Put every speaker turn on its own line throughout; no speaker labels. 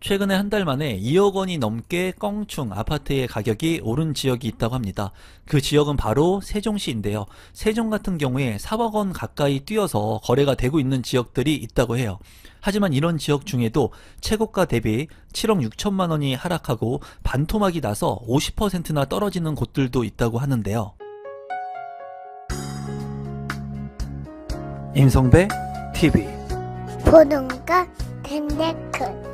최근에 한 달 만에 2억 원이 넘게 껑충 아파트의 가격이 오른 지역이 있다고 합니다. 그 지역은 바로 세종시인데요. 세종 같은 경우에 4억 원 가까이 뛰어서 거래가 되고 있는 지역들이 있다고 해요. 하지만 이런 지역 중에도 최고가 대비 7억 6천만 원이 하락하고 반토막이 나서 50%나 떨어지는 곳들도 있다고 하는데요. 임성배 TV
보동과 덴데크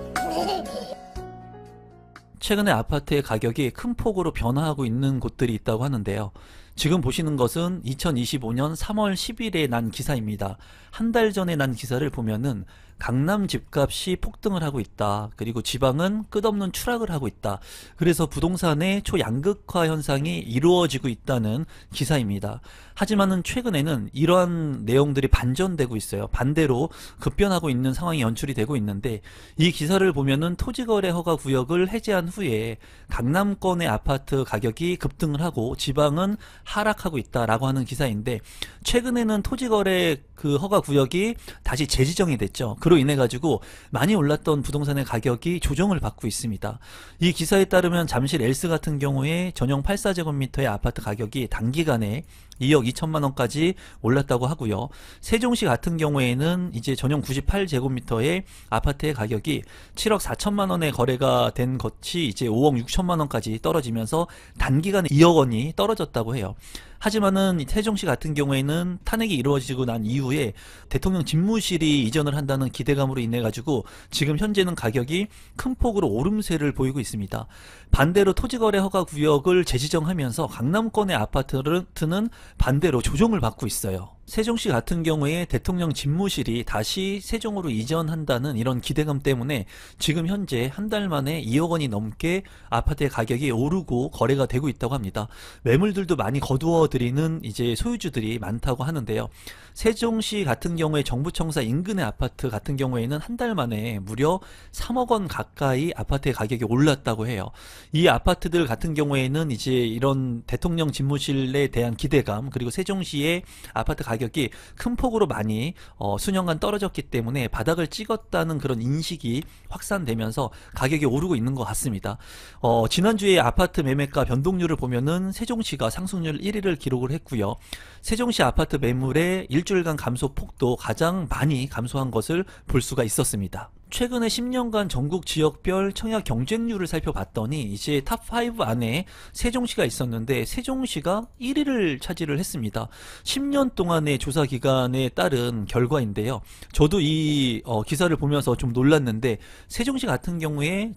최근에 아파트의 가격이 큰 폭으로 변화하고 있는 곳들이 있다고 하는데요. 지금 보시는 것은 2025년 3월 10일에 난 기사입니다. 한 달 전에 난 기사를 보면은 강남 집값이 폭등을 하고 있다. 그리고 지방은 끝없는 추락을 하고 있다. 그래서 부동산의 초양극화 현상이 이루어지고 있다는 기사입니다. 하지만은 최근에는 이러한 내용들이 반전되고 있어요. 반대로 급변하고 있는 상황이 연출이 되고 있는데, 이 기사를 보면은 토지거래 허가 구역을 해제한 후에 강남권의 아파트 가격이 급등을 하고 지방은 하락하고 있다라고 하는 기사인데, 최근에는 토지거래 그 허가 구역이 다시 재지정이 됐죠. 그로 인해 가지고 많이 올랐던 부동산의 가격이 조정을 받고 있습니다. 이 기사에 따르면 잠실 엘스 같은 경우에 전용 84제곱미터의 아파트 가격이 단기간에 2억 2천만 원까지 올랐다고 하고요. 세종시 같은 경우에는 이제 전용 98제곱미터의 아파트의 가격이 7억 4천만 원에 거래가 된 것이 이제 5억 6천만 원까지 떨어지면서 단기간에 2억 원이 떨어졌다고 해요. 하지만은 세종시 같은 경우에는 탄핵이 이루어지고 난 이후에 대통령 집무실이 이전을 한다는 기대감으로 인해 가지고 지금 현재는 가격이 큰 폭으로 오름세를 보이고 있습니다. 반대로 토지거래 허가 구역을 재지정하면서 강남권의 아파트는 반대로 조정을 받고 있어요. 세종시 같은 경우에 대통령 집무실이 다시 세종으로 이전한다는 이런 기대감 때문에 지금 현재 한 달 만에 2억 원이 넘게 아파트의 가격이 오르고 거래가 되고 있다고 합니다. 매물들도 많이 거두어 들이는 이제 소유주들이 많다고 하는데요. 세종시 같은 경우에 정부청사 인근의 아파트 같은 경우에는 한 달 만에 무려 3억 원 가까이 아파트의 가격이 올랐다고 해요. 이 아파트들 같은 경우에는 이제 이런 대통령 집무실에 대한 기대감, 그리고 세종시의 아파트 가격이 큰 폭으로 많이 수년간 떨어졌기 때문에 바닥을 찍었다는 그런 인식이 확산되면서 가격이 오르고 있는 것 같습니다. 지난주에 아파트 매매가 변동률을 보면은 세종시가 상승률 1위를 기록을 했고요. 세종시 아파트 매물의 일주일간 감소 폭도 가장 많이 감소한 것을 볼 수가 있었습니다. 최근에 10년간 전국 지역별 청약 경쟁률을 살펴봤더니 이제 탑5 안에 세종시가 있었는데 세종시가 1위를 차지를 했습니다. 10년 동안의 조사 기간에 따른 결과인데요. 저도 이 기사를 보면서 좀 놀랐는데, 세종시 같은 경우에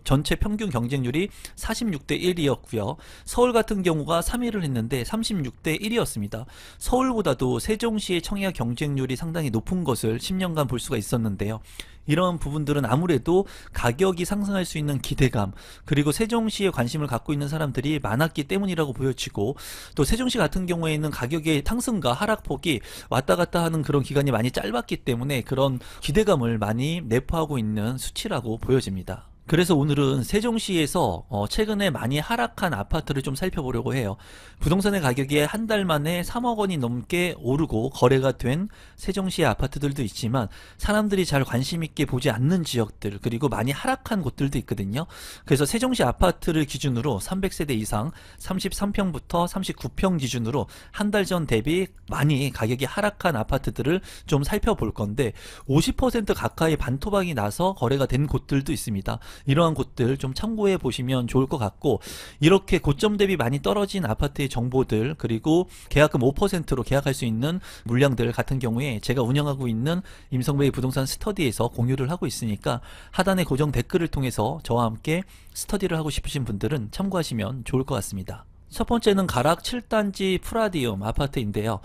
전체 평균 경쟁률이 46대 1이었고요. 서울 같은 경우가 3위를 했는데 36대 1이었습니다. 서울보다도 세종시의 청약 경쟁률이 상당히 높은 것을 10년간 볼 수가 있었는데요. 이런 부분들은 아무래도 가격이 상승할 수 있는 기대감, 그리고 세종시에 관심을 갖고 있는 사람들이 많았기 때문이라고 보여지고, 또 세종시 같은 경우에는 가격의 상승과 하락폭이 왔다 갔다 하는 그런 기간이 많이 짧았기 때문에 그런 기대감을 많이 내포하고 있는 수치라고 보여집니다. 그래서 오늘은 세종시에서 최근에 많이 하락한 아파트를 좀 살펴보려고 해요. 부동산의 가격이 한 달 만에 3억 원이 넘게 오르고 거래가 된 세종시의 아파트들도 있지만, 사람들이 잘 관심 있게 보지 않는 지역들, 그리고 많이 하락한 곳들도 있거든요. 그래서 세종시 아파트를 기준으로 300세대 이상 33평부터 39평 기준으로 한 달 전 대비 많이 가격이 하락한 아파트들을 좀 살펴볼 건데, 50% 가까이 반토막이 나서 거래가 된 곳들도 있습니다. 이러한 곳들 좀 참고해 보시면 좋을 것 같고, 이렇게 고점 대비 많이 떨어진 아파트의 정보들, 그리고 계약금 5%로 계약할 수 있는 물량들 같은 경우에 제가 운영하고 있는 임성배의 부동산 스터디에서 공유를 하고 있으니까 하단의 고정 댓글을 통해서 저와 함께 스터디를 하고 싶으신 분들은 참고하시면 좋을 것 같습니다. 첫 번째는 가락 7단지 프라디움 아파트인데요.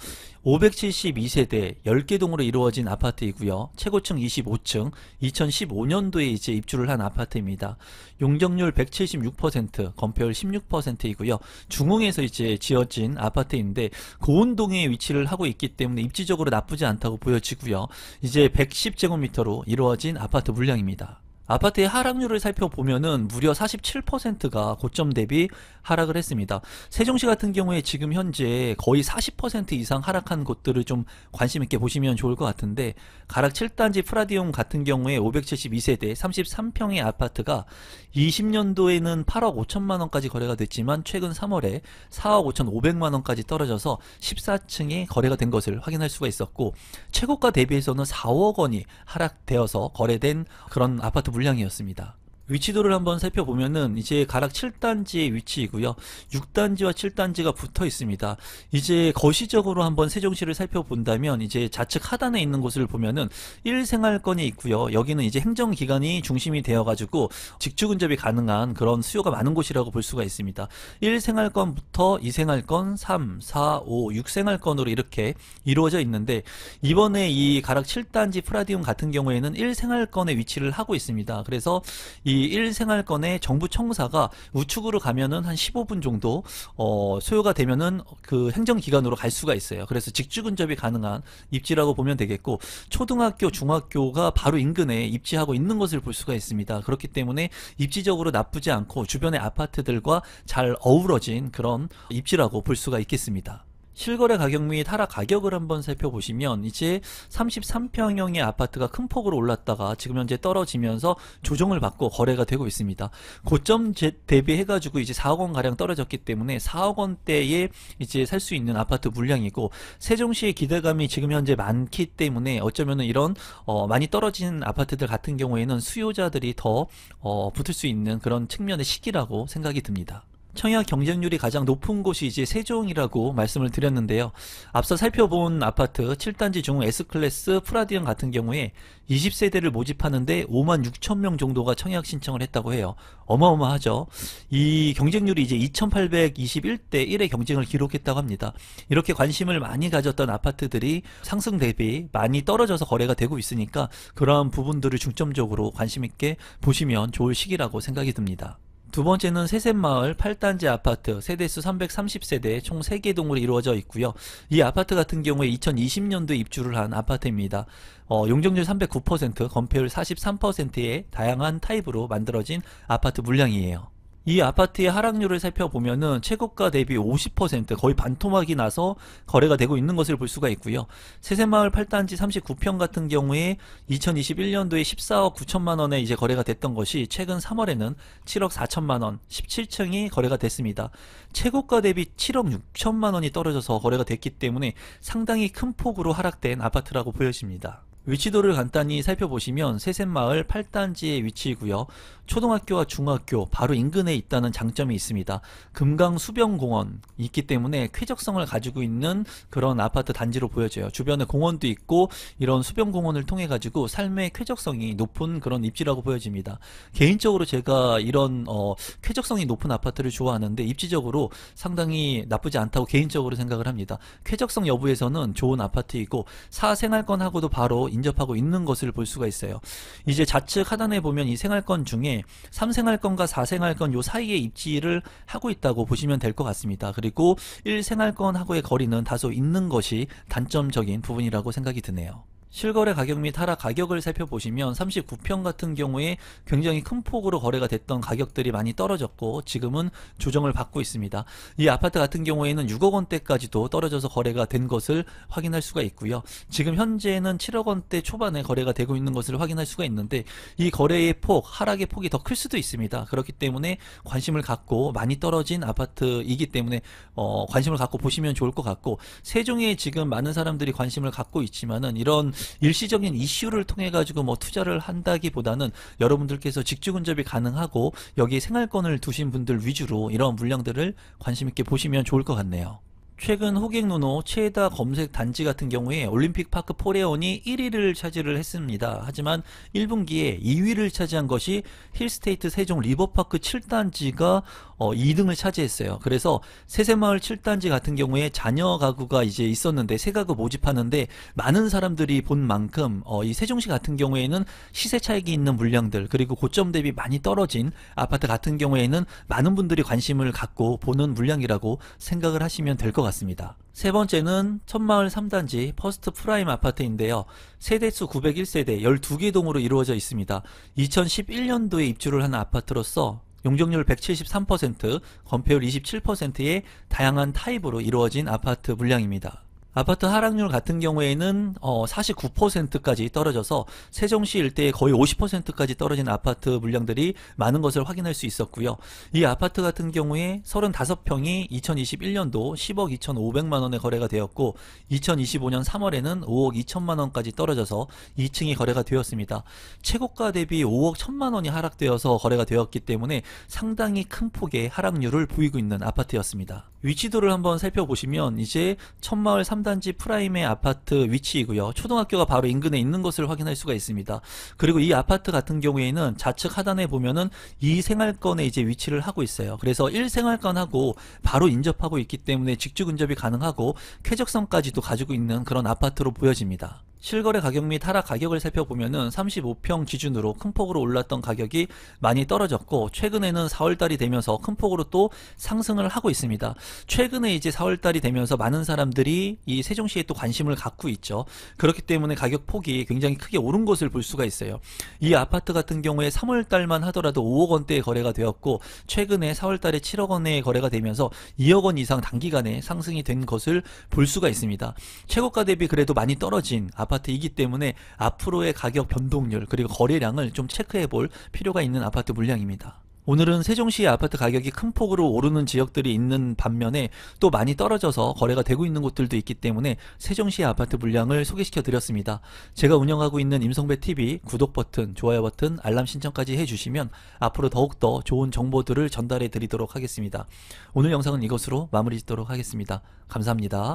572세대 10개 동으로 이루어진 아파트이고요. 최고층 25층, 2015년도에 이제 입주를 한 아파트입니다. 용적률 176%, 건폐율 16%이고요. 중흥에서 이제 지어진 아파트인데 고운동에 위치를 하고 있기 때문에 입지적으로 나쁘지 않다고 보여지고요. 이제 110제곱미터로 이루어진 아파트 물량입니다. 아파트의 하락률을 살펴보면은 무려 47%가 고점 대비 하락을 했습니다. 세종시 같은 경우에 지금 현재 거의 40% 이상 하락한 곳들을 좀 관심 있게 보시면 좋을 것 같은데, 가락 7단지 프라디움 같은 경우에 572세대 33평의 아파트가 20년도에는 8억 5천만 원까지 거래가 됐지만 최근 3월에 4억 5천 5백만 원까지 떨어져서 14층에 거래가 된 것을 확인할 수가 있었고, 최고가 대비해서는 4억 원이 하락되어서 거래된 그런 아파트 물량이었습니다. 위치도를 한번 살펴보면은 이제 가락 7단지의 위치이고요. 6단지와 7단지가 붙어 있습니다. 이제 거시적으로 한번 세종시를 살펴본다면 이제 좌측 하단에 있는 곳을 보면은 1생활권이 있고요. 여기는 이제 행정기관이 중심이 되어가지고 직주 근접이 가능한 그런 수요가 많은 곳이라고 볼 수가 있습니다. 1생활권부터 2생활권, 3, 4, 5, 6생활권으로 이렇게 이루어져 있는데, 이번에 이 가락 7단지 프라디움 같은 경우에는 1생활권에 위치를 하고 있습니다. 그래서 이 1생활권의 정부 청사가 우측으로 가면은 한 15분 정도 소요가 되면은 그 행정기관으로 갈 수가 있어요. 그래서 직주 근접이 가능한 입지라고 보면 되겠고, 초등학교, 중학교가 바로 인근에 입지하고 있는 것을 볼 수가 있습니다. 그렇기 때문에 입지적으로 나쁘지 않고 주변의 아파트들과 잘 어우러진 그런 입지라고 볼 수가 있겠습니다. 실거래 가격 및 하락 가격을 한번 살펴보시면 이제 33평형의 아파트가 큰 폭으로 올랐다가 지금 현재 떨어지면서 조정을 받고 거래가 되고 있습니다. 고점 대비해가지고 이제 4억 원 가량 떨어졌기 때문에 4억 원대에 이제 살 수 있는 아파트 물량이고, 세종시의 기대감이 지금 현재 많기 때문에 어쩌면은 이런 많이 떨어진 아파트들 같은 경우에는 수요자들이 더 붙을 수 있는 그런 측면의 시기라고 생각이 듭니다. 청약 경쟁률이 가장 높은 곳이 이제 세종이라고 말씀을 드렸는데요. 앞서 살펴본 아파트 7단지 중 S클래스 프라디움 같은 경우에 20세대를 모집하는데 5만 6천 명 정도가 청약 신청을 했다고 해요. 어마어마하죠. 이 경쟁률이 이제 2821대 1의 경쟁을 기록했다고 합니다. 이렇게 관심을 많이 가졌던 아파트들이 상승 대비 많이 떨어져서 거래가 되고 있으니까 그러한 부분들을 중점적으로 관심 있게 보시면 좋을 시기라고 생각이 듭니다. 두 번째는 세셋마을 8단지 아파트 세대수 330세대 총 3개 동으로 이루어져 있고요. 이 아파트 같은 경우에 2020년도에 입주를 한 아파트입니다. 용적률 309%, 건폐율 43%의 다양한 타입으로 만들어진 아파트 물량이에요. 이 아파트의 하락률을 살펴보면은 최고가 대비 50%, 거의 반토막이 나서 거래가 되고 있는 것을 볼 수가 있고요. 세셋마을 8단지 39평 같은 경우에 2021년도에 14억 9천만 원에 이제 거래가 됐던 것이 최근 3월에는 7억 4천만 원, 17층이 거래가 됐습니다. 최고가 대비 7억 6천만 원이 떨어져서 거래가 됐기 때문에 상당히 큰 폭으로 하락된 아파트라고 보여집니다. 위치도를 간단히 살펴보시면 세셋마을 8단지의 위치이고요. 초등학교와 중학교 바로 인근에 있다는 장점이 있습니다. 금강 수변공원 있기 때문에 쾌적성을 가지고 있는 그런 아파트 단지로 보여져요. 주변에 공원도 있고 이런 수변공원을 통해 가지고 삶의 쾌적성이 높은 그런 입지라고 보여집니다. 개인적으로 제가 이런 쾌적성이 높은 아파트를 좋아하는데 입지적으로 상당히 나쁘지 않다고 개인적으로 생각을 합니다. 쾌적성 여부에서는 좋은 아파트이고 사생활권하고도 바로 인접하고 있는 것을 볼 수가 있어요. 이제 좌측 하단에 보면 이 생활권 중에 3생활권과 4생활권 요 사이에 입지를 하고 있다고 보시면 될 것 같습니다. 그리고 1생활권하고의 거리는 다소 있는 것이 단점적인 부분이라고 생각이 드네요. 실거래 가격 및 하락 가격을 살펴보시면 39평 같은 경우에 굉장히 큰 폭으로 거래가 됐던 가격들이 많이 떨어졌고 지금은 조정을 받고 있습니다. 이 아파트 같은 경우에는 6억 원대까지도 떨어져서 거래가 된 것을 확인할 수가 있고요. 지금 현재는 7억 원대 초반에 거래가 되고 있는 것을 확인할 수가 있는데 이 거래의 폭, 하락의 폭이 더 클 수도 있습니다. 그렇기 때문에 관심을 갖고 많이 떨어진 아파트이기 때문에 관심을 갖고 보시면 좋을 것 같고, 세종에 지금 많은 사람들이 관심을 갖고 있지만은 이런 일시적인 이슈를 통해 가지고 뭐 투자를 한다기보다는 여러분들께서 직주 근접이 가능하고 여기에 생활권을 두신 분들 위주로 이런 물량들을 관심 있게 보시면 좋을 것 같네요. 최근 호객노노 최다 검색 단지 같은 경우에 올림픽파크 포레온이 1위를 차지를 했습니다. 하지만 1분기에 2위를 차지한 것이 힐스테이트 세종 리버파크 7단지가 2등을 차지했어요. 그래서 세셋마을 7단지 같은 경우에 자녀 가구가 이제 있었는데 새 가구 모집하는데 많은 사람들이 본 만큼 이 세종시 같은 경우에는 시세 차익이 있는 물량들, 그리고 고점 대비 많이 떨어진 아파트 같은 경우에는 많은 분들이 관심을 갖고 보는 물량이라고 생각을 하시면 될 것 같습니다. 나왔습니다. 세 번째는 천마을 3단지 퍼스트 프라임 아파트인데요. 세대수 901세대 12개 동으로 이루어져 있습니다. 2011년도에 입주를 한 아파트로서 용적률 173%, 건폐율 27%의 다양한 타입으로 이루어진 아파트 물량입니다. 아파트 하락률 같은 경우에는 49%까지 떨어져서 세종시 일대에 거의 50%까지 떨어진 아파트 물량들이 많은 것을 확인할 수 있었고요. 이 아파트 같은 경우에 35평이 2021년도 10억 2,500만 원에 거래가 되었고 2025년 3월에는 5억 2천만 원까지 떨어져서 2층이 거래가 되었습니다. 최고가 대비 5억 1천만 원이 하락되어서 거래가 되었기 때문에 상당히 큰 폭의 하락률을 보이고 있는 아파트였습니다. 위치도를 한번 살펴보시면 이제 천마을 3단지 프라임의 아파트 위치이고요. 초등학교가 바로 인근에 있는 것을 확인할 수가 있습니다. 그리고 이 아파트 같은 경우에는 좌측 하단에 보면은 2생활권에 이제 위치를 하고 있어요. 그래서 1생활권하고 바로 인접하고 있기 때문에 직주 근접이 가능하고 쾌적성까지도 가지고 있는 그런 아파트로 보여집니다. 실거래 가격 및 하락 가격을 살펴보면은 35평 기준으로 큰 폭으로 올랐던 가격이 많이 떨어졌고 최근에는 4월달이 되면서 큰 폭으로 또 상승을 하고 있습니다. 최근에 이제 4월달이 되면서 많은 사람들이 이 세종시에 또 관심을 갖고 있죠. 그렇기 때문에 가격 폭이 굉장히 크게 오른 것을 볼 수가 있어요. 이 아파트 같은 경우에 3월달만 하더라도 5억 원대의 거래가 되었고 최근에 4월달에 7억 원의 거래가 되면서 2억 원 이상 단기간에 상승이 된 것을 볼 수가 있습니다. 최고가 대비 그래도 많이 떨어진 아파트이기 때문에 앞으로의 가격 변동률 그리고 거래량을 좀 체크해 볼 필요가 있는 아파트 물량입니다. 오늘은 세종시의 아파트 가격이 큰 폭으로 오르는 지역들이 있는 반면에 또 많이 떨어져서 거래가 되고 있는 곳들도 있기 때문에 세종시의 아파트 물량을 소개시켜 드렸습니다. 제가 운영하고 있는 임성배TV 구독 버튼, 좋아요 버튼, 알람 신청까지 해주시면 앞으로 더욱더 좋은 정보들을 전달해 드리도록 하겠습니다. 오늘 영상은 이것으로 마무리 짓도록 하겠습니다. 감사합니다.